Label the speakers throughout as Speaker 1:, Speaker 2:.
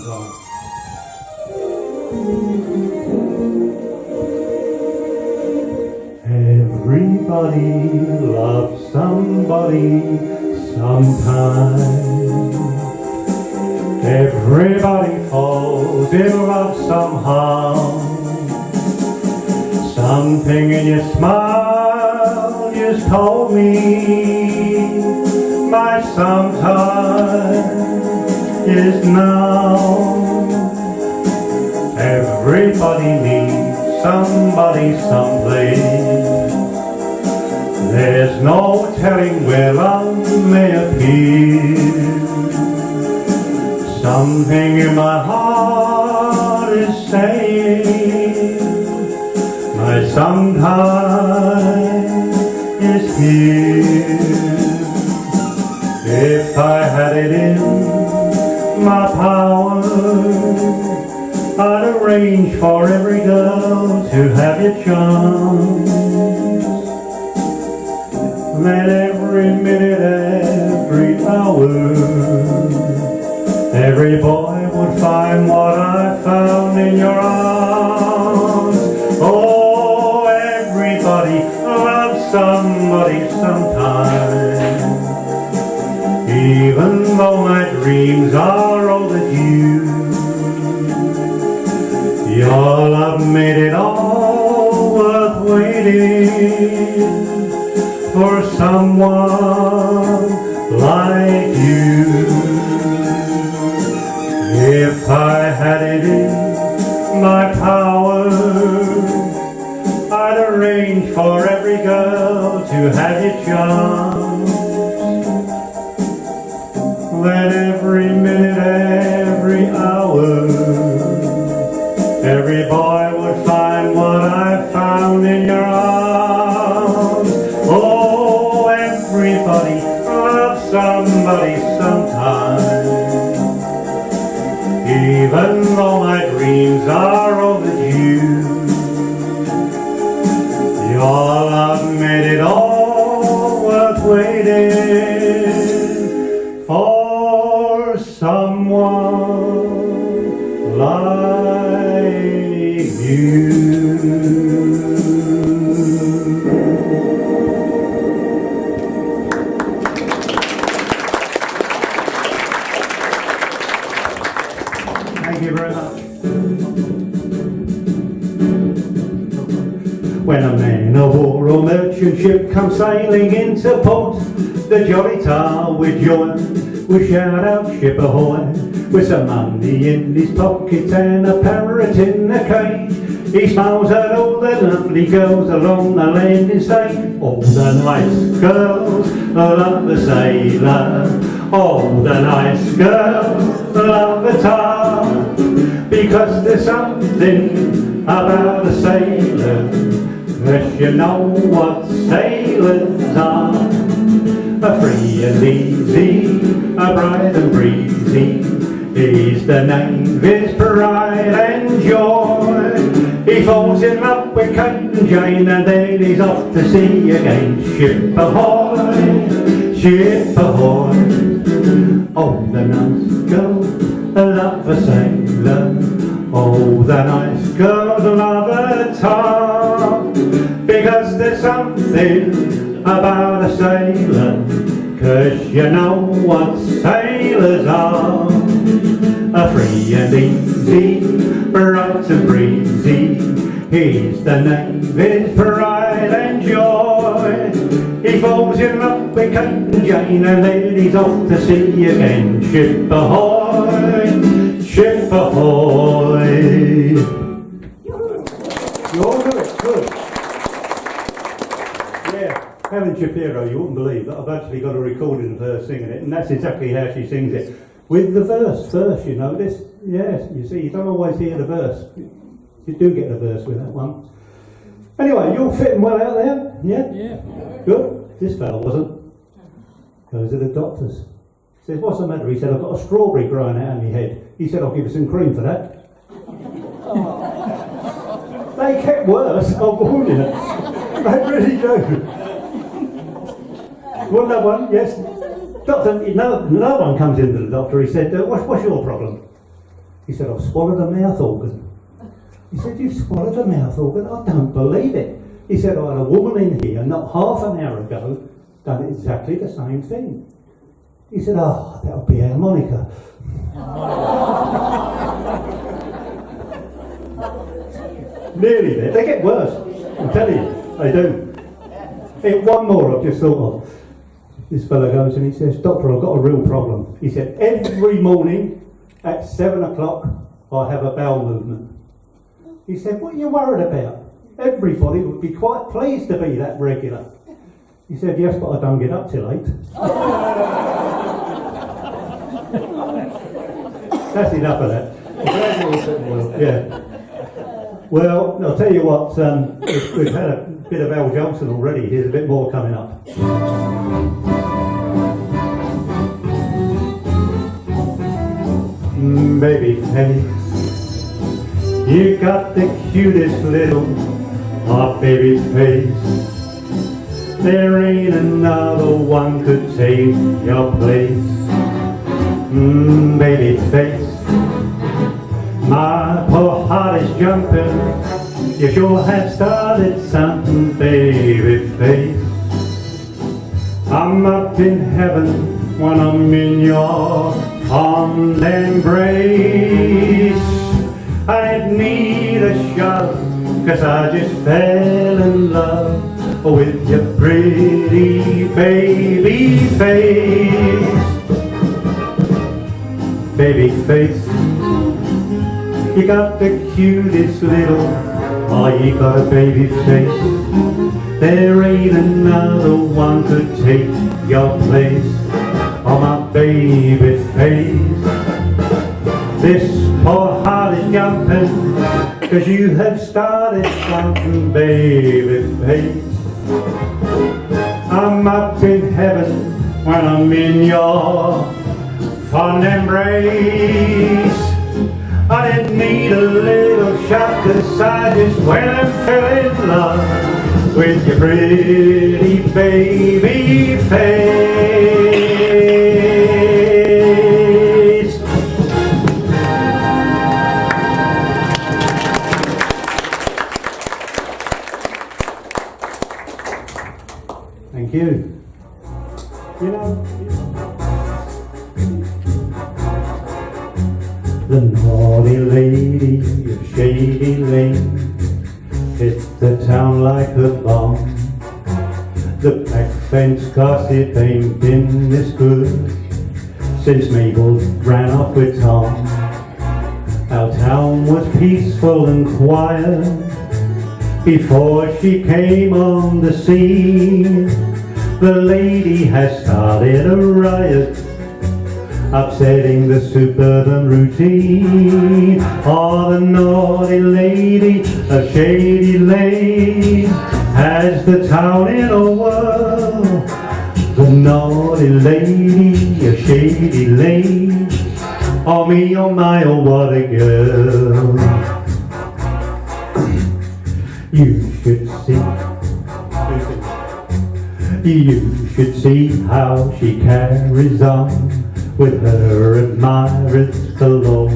Speaker 1: sometime. Everybody loves somebody sometime. Everybody falls in love somehow. Something in your smile just told me my sometime is now. Everybody needs somebody someplace. There's no telling where love may appear. Something in my heart is saying my sometime is here. If I had it in my power, I'd arrange for every girl to have your charms. That every minute, every hour, every boy would find what I found in your arms. Oh, everybody loves somebody sometime. Even though my dreams are overdue, your love made it all worth waiting for someone like you. If I had it in my power, I'd arrange for every girl to have your charms. That every minute, every hour, every boy would find what I found in your arms. Oh, everybody loves somebody sometime. Even though my dreams are overdue, your love made it all worth waiting for someone like you. Thank you very much. When a man of war or merchant ship comes sailing into port, the jolly tar with joy will shout out ship ahoy. With some money in his pocket and a parrot in a cage, he smiles at all the lovely girls along the landing stage. All the nice girls love the sailor, all the nice girls love the tar, because there's something about a sailor, 'cause you know what sailors are. Free and easy, bright and breezy, is the Navy's pride and joy. He falls in love with Kate and Jane, and then he's off to sea again. Ship ahoy, ship ahoy. Oh, the nice girls love a sailor, oh, the nice girls love a tar, because there's something about a sailor, 'cause you know what sailors are. Free and easy, bright and breezy, he's the Navy's pride and joy. He falls in love with Kate and Jane, and then he's off to sea again. Ship ahoy, ship ahoy. You all do it, good. Yeah, Helen Shapiro, you wouldn't believe that I've actually got a recording of her singing it, and that's exactly how she sings it. With the verse first, you notice? Yes, you see, you don't always hear the verse. You do get the verse with that one. Anyway, you're fitting well out there? Yeah?
Speaker 2: Yeah.
Speaker 1: Good. This fellow wasn't. Goes to the doctors. Says, what's the matter? He said, I've got a strawberry growing out of my head. He said, I'll give you some cream for that. They get worse, I'll warn you. They really do. Well, that one, yes. Doctor, no one comes into the doctor. He said, what's your problem? He said, I've swallowed a mouth organ. He said, you've swallowed a mouth organ? I don't believe it. He said, I had a woman in here not half an hour ago done exactly the same thing. He said, oh, that would be harmonica. Nearly there. They get worse. I'm telling you, they do. Hey, one more I've just thought of. This fellow goes and he says, Doctor, I've got a real problem. He said, every morning at 7 o'clock I have a bowel movement. He said, what are you worried about? Everybody would be quite pleased to be that regular. He said, yes, but I don't get up till 8. That's enough of that. Yeah. Well, I'll tell you what, we've had a bit of Al Johnson already. Here's a bit more coming up. Baby face, you got the cutest little baby face. There ain't another one could take your place. Baby face, my poor heart is jumping. You sure have started something, baby face. I'm up in heaven when I'm in your fond embrace. I need a shove, 'cause I just fell in love with your pretty baby face. Baby face, you got the cutest little, you got a baby face. There ain't another one could take your place. Oh, my baby face. This poor heart is jumping, 'cause you have started something, baby face. I'm up in heaven when I'm in your fond embrace. I didn't need a little shot, 'cause I just went and fell in love with your pretty baby face. Thank you. You know, the naughty lady of Shady Lane hit the town like a bomb. The back fence gossip ain't been this good since Mabel ran off with Tom. Our town was peaceful and quiet before she came on the scene. The lady has started a riot, upsetting the suburban routine. Oh, the naughty lady of Shady Lane has the town in a whirl. The naughty lady of Shady Lane, oh me, oh my, oh what a girl. You should see how she carries on with her admirers galore.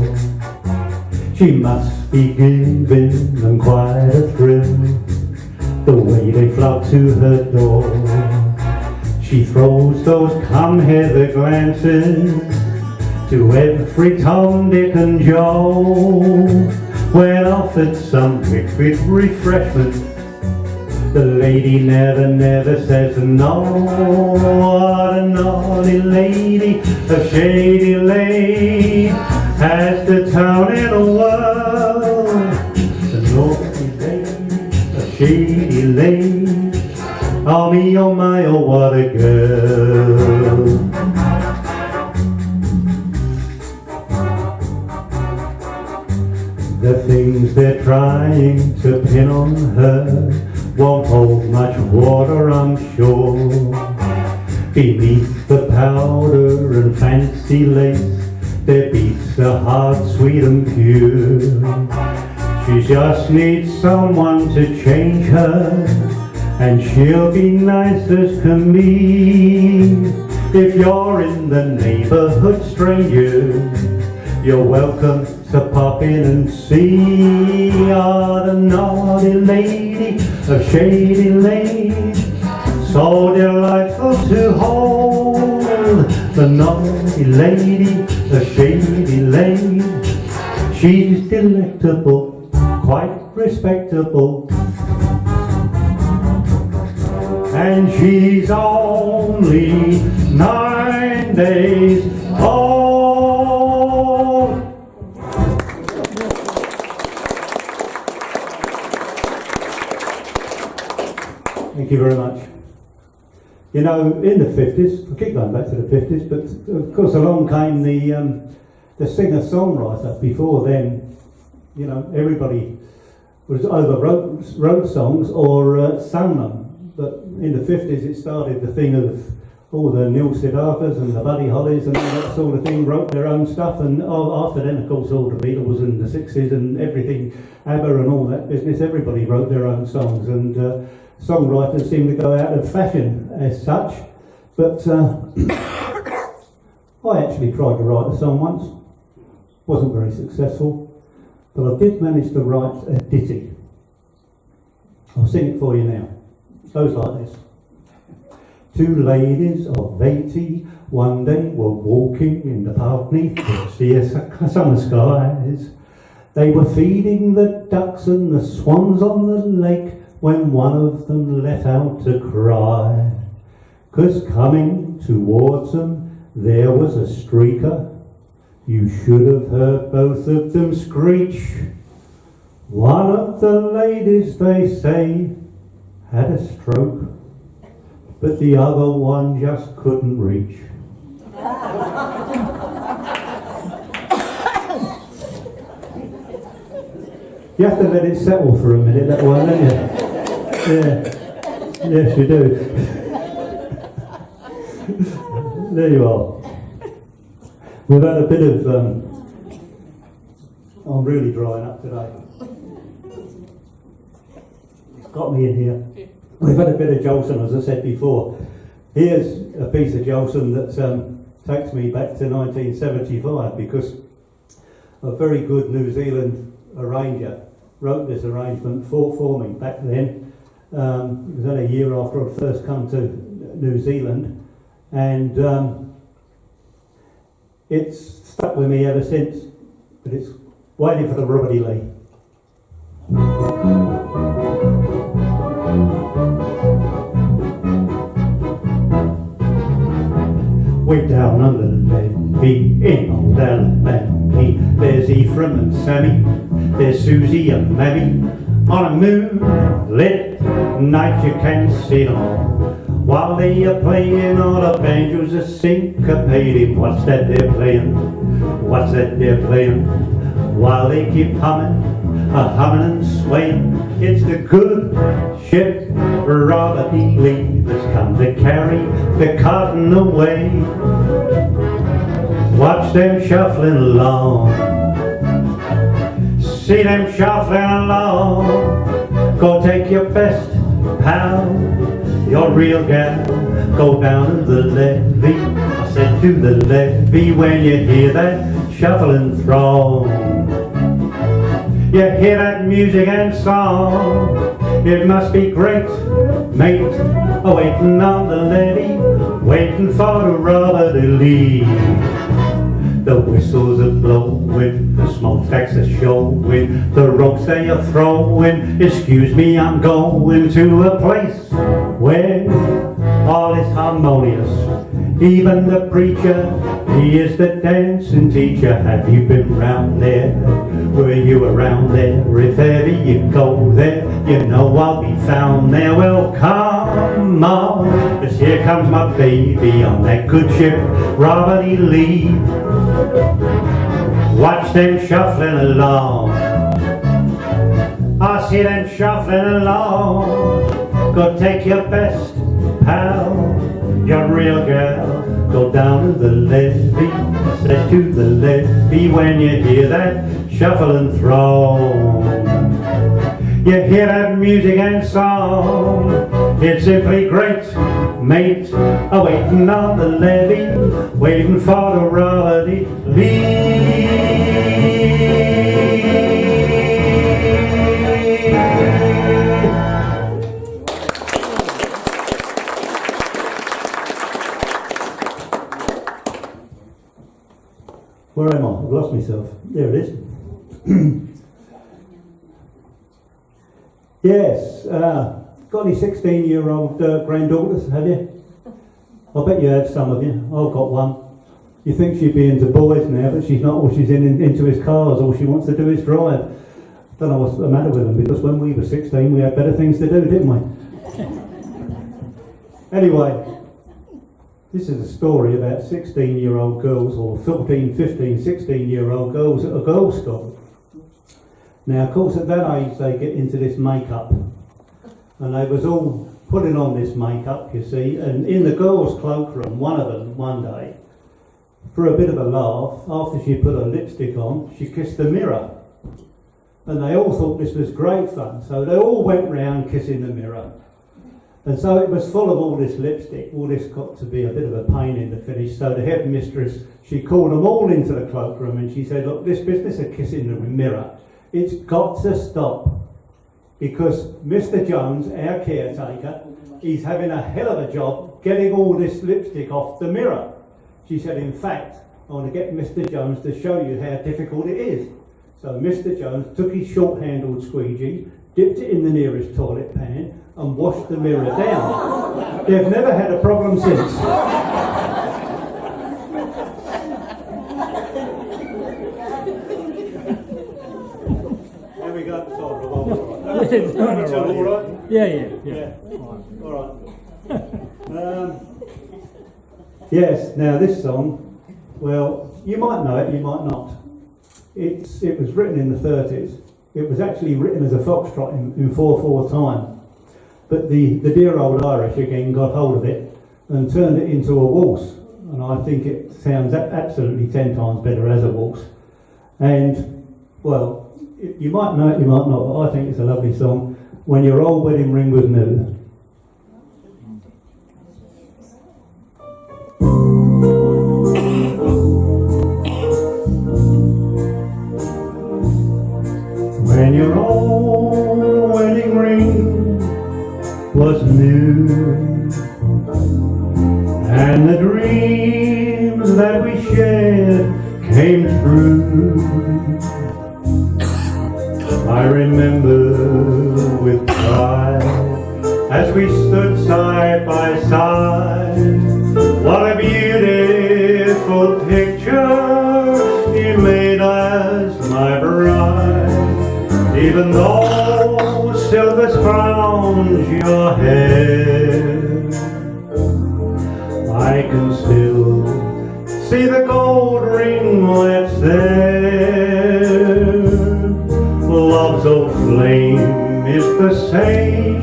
Speaker 1: She must be giving them quite a thrill, the way they flock to her door. She throws those come hither glances to every Tom, Dick and Joe. When offered some liquid refreshment, the lady never says no. What a naughty lady of Shady Lane has the town in a whirl. The naughty lady of Shady Lane, oh me, oh my, oh what a girl. The things they're trying to pin on her won't hold much water, I'm sure. Beneath the powder and fancy lace, there beats a heart sweet and pure. She just needs someone to change her, and she'll be nice as can be. If you're in the neighborhood, stranger, you're welcome So pop in and see the naughty lady, a shady lady, so delightful to hold. The naughty lady, the shady lady, she's delectable, quite respectable, and she's only 9 days old. Thank you very much. You know, in the 50s, I keep going back to the 50s, but of course along came the singer-songwriter. Before then, you know, everybody was either wrote songs or sang them. But in the 50s it started the thing of all the Neil Sedaka's and the Buddy Hollys and all that sort of thing wrote their own stuff, and after then of course all the Beatles in the 60s and everything, ABBA and all that business, everybody wrote their own songs, and songwriters seem to go out of fashion as such. But I actually tried to write a song once, wasn't very successful, but I did manage to write a ditty. I'll sing it for you now. It goes like this. 2 ladies of 80 one day were walking in the park neath the clear summer skies. They were feeding the ducks and the swans on the lake when one of them let out a cry. 'Cause coming towards them there was a streaker. You should have heard both of them screech. One of the ladies, they say, had a stroke, but the other one just couldn't reach. You have to let it settle for a minute, that one, don't you? Yeah. Yes, you do. There you are. We've had a bit of... I'm really drying up today. It's got me in here. We've had a bit of Jolson, as I said before. Here's a piece of Jolson that takes me back to 1975, because a very good New Zealand arranger wrote this arrangement for me back then. It was only a year after I'd first come to New Zealand, and it's stuck with me ever since, but it's Waiting for the Rubbity Lee. Way down under the levee in old Alabama, there's Ephraim and Sammy, there's Susie and Mammy. On a moonlit night you can see them all, while they are playing all the banjos are syncopated. What's that they're playing? What's that they're playing? While they keep humming, humming and swaying, it's the good ship Robert E. Lee that's come to carry the cotton away. Watch them shuffling along, see them shuffling along. Go take your best pal, your real gal, go down to the levee. I said to the levee, when you hear that shuffling throng, you hear that music and song, it must be great, mate, waiting on the levee, waiting for the Robert E. Lee. The whistles are blowing, the smokestacks are showing, the ropes they are throwing. Excuse me, I'm going to a place where all is harmonious. Even the preacher, he is the dancing teacher. Have you been round there? Were you around there? If ever you go there, you know I'll be found there. Well, come on, 'cause here comes my baby on that good ship Robert E. Lee. Watch them shuffling along, I see them shuffling along. Go take your best pal, your real girl, go down to the levee. Say to the levee, when you hear that shuffling throng, you hear that music and song, it's simply great, mate, waiting on the levee, waiting for the Robert E. Lee. There it is. Yes, got any 16-year-old granddaughters, have you? I bet you have, some of you. I've got one. You think she'd be into boys now, but she's not. All she's into his cars. All she wants to do is drive. Don't know what's the matter with them, because when we were 16 we had better things to do, didn't we? Anyway, this is a story about 16-year-old girls, or 14, 15, 16-year-old girls at a girls' school. Now, of course, at that age they get into this makeup, and they was all putting on this makeup, you see, and in the girls' cloakroom, one of them, one day, for a bit of a laugh, after she put her lipstick on, she kissed the mirror. And they all thought this was great fun, so they all went round kissing the mirror. And so it was full of all this lipstick. All this got to be a bit of a pain in the finish, so the headmistress, she called them all into the cloakroom and she said, look, this business of kissing the mirror, it's got to stop. Because Mr. Jones, our caretaker, he's having a hell of a job getting all this lipstick off the mirror. She said, in fact, I want to get Mr. Jones to show you how difficult it is. So Mr. Jones took his short-handled squeegee, dipped it in the nearest toilet pan, and washed the mirror down. They've never had a problem since. There we go. Sorry, all right?
Speaker 2: Yeah.
Speaker 1: All right. Yes. Now this song, well, you might know it, you might not. It was written in the 30s. It was actually written as a foxtrot in 4/4 time. But the dear old Irish again got hold of it and turned it into a waltz. And I think it sounds absolutely 10 times better as a waltz. And, well, you might know it, you might not, but I think it's a lovely song. When Your Old Wedding Ring Was New. When your old wedding ring was new, and the dreams that we shared came true, I remember with pride as we stood side by side, what a beautiful picture you made as my bride. Even though silver crowns your head, I can still see the gold ringlets there. Love's old flame is the same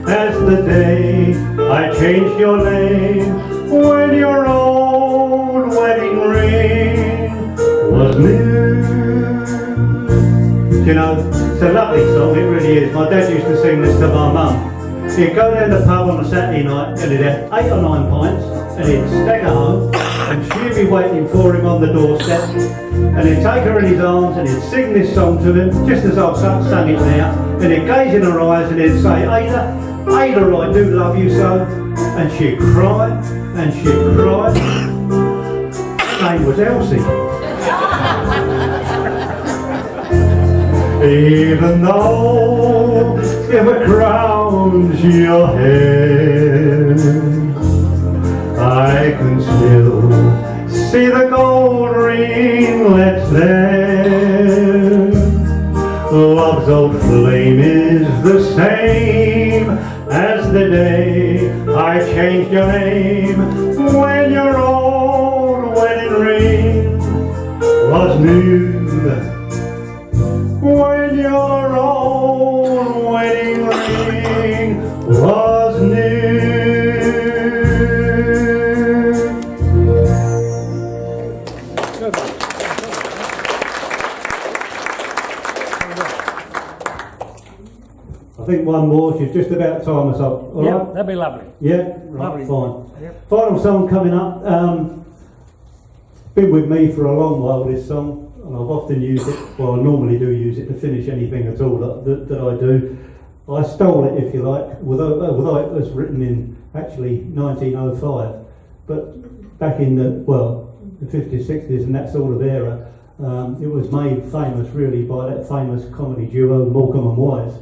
Speaker 1: as the day I changed your name, when your old wedding ring was new. You know, it's a lovely song, it really is. My dad used to sing this to my mum. He'd go down the pub on a Saturday night and he'd have 8 or 9 pints and he'd stagger home and she'd be waiting for him on the doorstep, and he'd take her in his arms and he'd sing this song to him, just as I've sung it now, and he'd gaze in her eyes and he'd say, Ada, Ada, I do love you so. And she'd cry and she'd cry. Her name was Elsie. Even though silver crowns your head, I can still see the gold ringlets there. Love's old flame is the same as the day I changed your name, when your old wedding ring was new. When your old wedding ring was new. I think one more, she's just about to time us up. All right?
Speaker 2: That'd be lovely.
Speaker 1: Yeah, right,
Speaker 2: Lovely.
Speaker 1: fine.
Speaker 2: Yep.
Speaker 1: Final song coming up. Been with me for a long while, this song. And I've often used it, well I normally do use it to finish anything at all that I do. I stole it, if you like, although it was written in actually 1905, but back in the 50s, 60s and that sort of era, It was made famous really by that famous comedy duo Morecambe and Wise,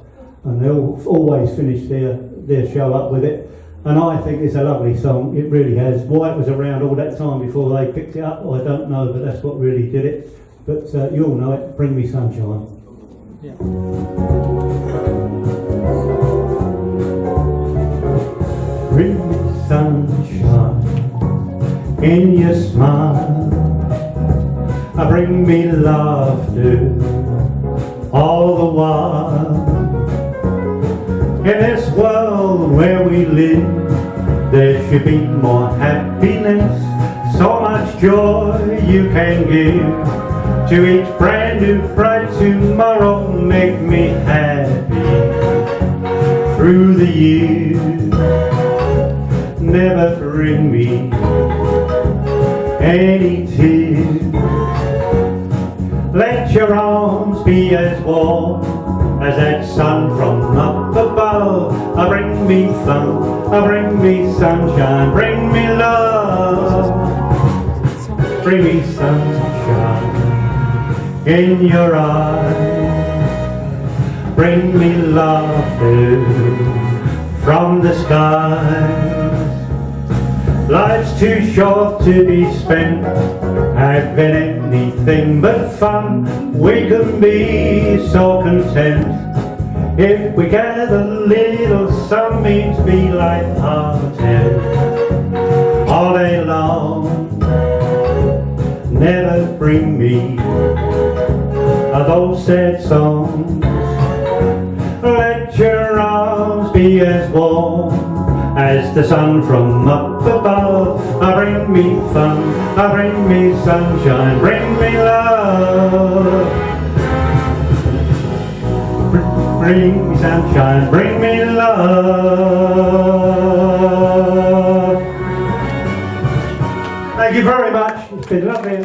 Speaker 1: and they always finish their show up with it. And I think it's a lovely song, it really has. Why it was around all that time before they picked it up, I don't know, but that's what really did it. But you all know it, Bring Me Sunshine. Yeah. Bring me sunshine in your smile, bring me laughter all the while. In this world where we live, there should be more happiness, so much joy you can give. To each brand new bright tomorrow, make me happy through the years. Never bring me any tears. Let your arms be as warm as that sun from up above. Bring me fun, bring me sunshine, bring me love. Bring me sunshine in your eyes, bring me laughter from the skies. Life's too short to be spent having anything but fun. We can be so content if we gather little something to be light-hearted all day long. Never bring me those sad songs. Let your arms be as warm as the sun from up above. Bring me fun, bring me sunshine, bring me love. Bring me sunshine, bring me love. Thank you very much. It's been lovely.